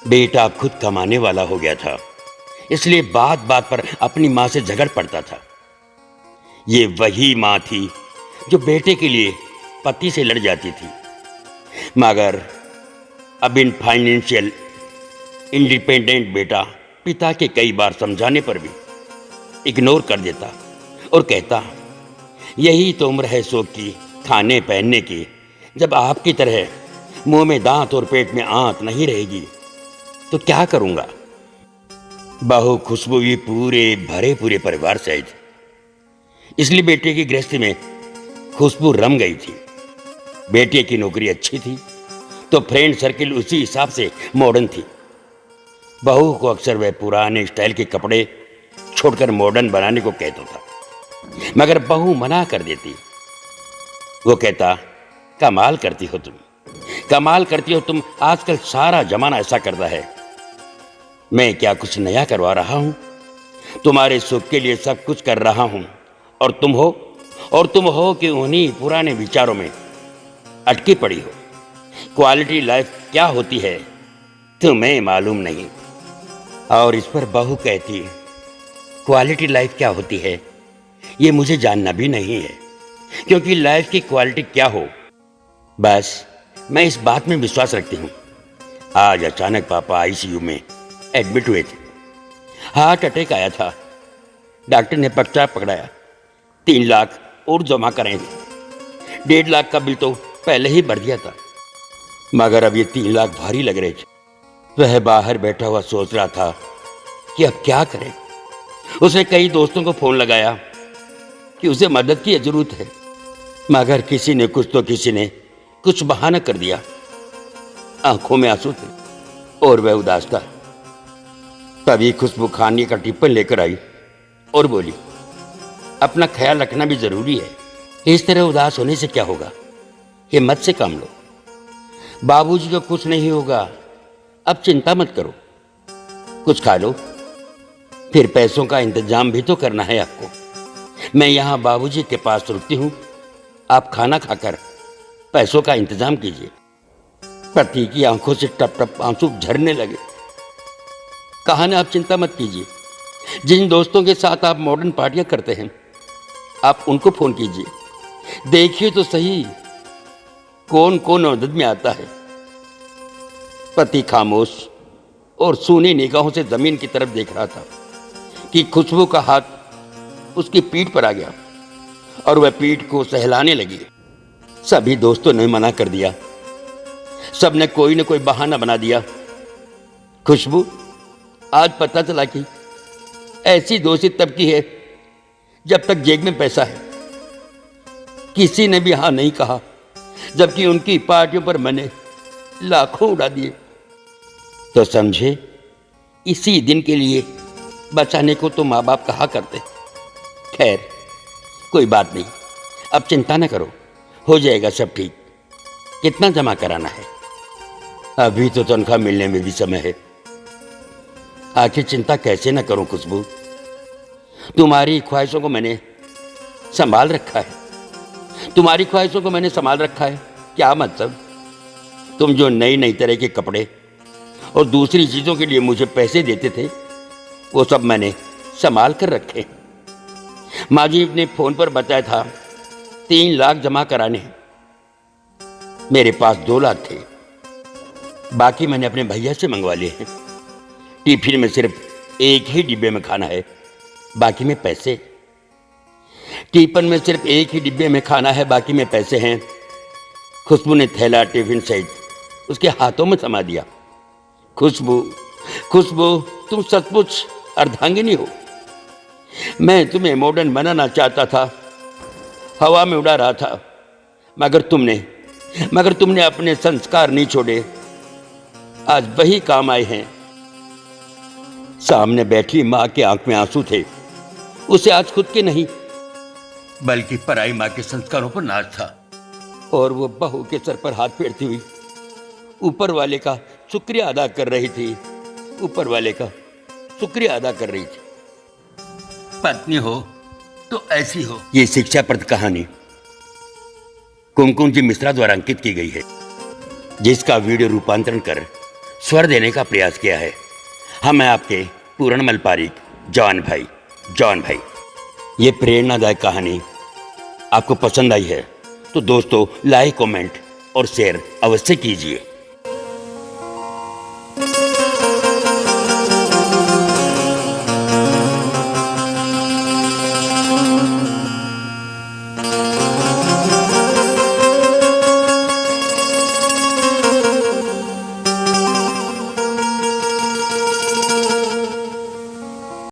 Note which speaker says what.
Speaker 1: बेटा अब खुद कमाने वाला हो गया था, इसलिए बात बात पर अपनी मां से झगड़ पड़ता था। ये वही मां थी जो बेटे के लिए पति से लड़ जाती थी, मगर अब इन फाइनेंशियल इंडिपेंडेंट बेटा पिता के कई बार समझाने पर भी इग्नोर कर देता और कहता, यही तो उम्र है शौक की, खाने पहनने की, जब आपकी तरह मुंह में दांत और पेट में आंत नहीं रहेगी तो क्या करूंगा। बहू खुशबू भी पूरे परिवार से आई थी, इसलिए बेटे की गृहस्थी में खुशबू रम गई थी। बेटे की नौकरी अच्छी थी तो फ्रेंड सर्किल उसी हिसाब से मॉडर्न थी। बहू को अक्सर वह पुराने स्टाइल के कपड़े छोड़कर मॉडर्न बनाने को कहता था, मगर बहू मना कर देती। वो कहता, कमाल करती हो तुम, आजकल सारा जमाना ऐसा करता है। मैं क्या कुछ नया करवा रहा हूं? तुम्हारे सुख के लिए सब कुछ कर रहा हूं, और तुम हो कि उन्हीं पुराने विचारों में अटकी पड़ी हो। क्वालिटी लाइफ क्या होती है तुम्हें मालूम नहीं। और इस पर बहू कहती, क्वालिटी लाइफ क्या होती है ये मुझे जानना भी नहीं है, क्योंकि लाइफ की क्वालिटी क्या हो बस मैं इस बात में विश्वास रखती हूं। आज अचानक पापा आईसीयू में एडमिट हुए थे। हार्ट अटैक आया था। डॉक्टर ने पर्चा पकड़ाया, 3 लाख और जमा कराए थे। 1.5 लाख का बिल तो पहले ही भर दिया था, मगर अब ये 3 लाख भारी लग रहे थे। वह बाहर बैठा हुआ सोच रहा था कि अब क्या करें। उसने कई दोस्तों को फोन लगाया कि उसे मदद की जरूरत है, मगर किसी ने कुछ बहाना कर दिया। आंखों में आंसू थे और वह उदास था। तभी खुशबू खाने का टिफिन लेकर आई और बोली, अपना ख्याल रखना भी जरूरी है। इस तरह उदास होने से क्या होगा, हिम्मत से काम लो। बाबूजी को कुछ नहीं होगा, अब चिंता मत करो। कुछ खा लो, फिर पैसों का इंतजाम भी तो करना है आपको। मैं यहां बाबूजी के पास रुकती हूं, आप खाना खाकर पैसों का इंतजाम कीजिए। पति की आंखों से टप टप आंसू झरने लगे। कहा ना, आप चिंता मत कीजिए। जिन दोस्तों के साथ आप मॉडर्न पार्टियां करते हैं, आप उनको फोन कीजिए, देखिए तो सही कौन कौन मदद में आता है। पति खामोश और सूनी निगाहों से जमीन की तरफ देख रहा था कि खुशबू का हाथ उसकी पीठ पर आ गया और वह पीठ को सहलाने लगी। सभी दोस्तों ने मना कर दिया, सबने कोई न कोई बहाना बना दिया। खुशबू, आज पता चला कि ऐसी दोस्ती तब की है जब तक जेब में पैसा है। किसी ने भी हाँ नहीं कहा, जबकि उनकी पार्टियों पर मैंने लाखों उड़ा दिए। तो समझे, इसी दिन के लिए बचाने को तो माँ बाप कहा करते। खैर कोई बात नहीं, अब चिंता न करो, हो जाएगा सब ठीक। कितना जमा कराना है? अभी तो तनख्वाह मिलने में भी समय है। आखिर चिंता कैसे न करूं खुशबू, तुम्हारी ख्वाहिशों को मैंने संभाल रखा है। क्या मतलब? तुम जो नई तरह के कपड़े और दूसरी चीजों के लिए मुझे पैसे देते थे, वो सब मैंने संभाल कर रखे। माँ जी ने फोन पर बताया था 3 लाख जमा कराने हैं। मेरे पास 2 लाख थे, बाकी मैंने अपने भैया से मंगवा लिए हैं। टिफिन में सिर्फ एक ही डिब्बे में खाना है, बाकी में पैसे। टिफिन में सिर्फ एक ही डिब्बे में खाना है, बाकी में पैसे हैं। खुशबू ने थैला टिफिन सहित उसके हाथों में थमा दिया। खुशबू, तुम सचमुच अर्धांगिनी हो। मैं तुम्हें मॉडर्न बनाना चाहता था, हवा में उड़ा रहा था, मगर तुमने अपने संस्कार नहीं छोड़े। आज वही काम आए हैं। सामने बैठी माँ के आंख में आंसू थे। उसे आज खुद के नहीं बल्कि पराई माँ के संस्कारों पर नाज था, और वो बहू के सर पर हाथ फेरती हुई ऊपर वाले का शुक्रिया अदा कर रही थी। पत्नी हो तो ऐसी हो। ये शिक्षाप्रद कहानी कुमकुम जी मिश्रा द्वारा अंकित की गई है, जिसका वीडियो रूपांतरण कर स्वर देने का प्रयास किया है। मैं आपके पूरणमल पारीक, जॉन भाई। ये प्रेरणादायक कहानी आपको पसंद आई है तो दोस्तों लाइक, कमेंट और शेयर अवश्य कीजिए।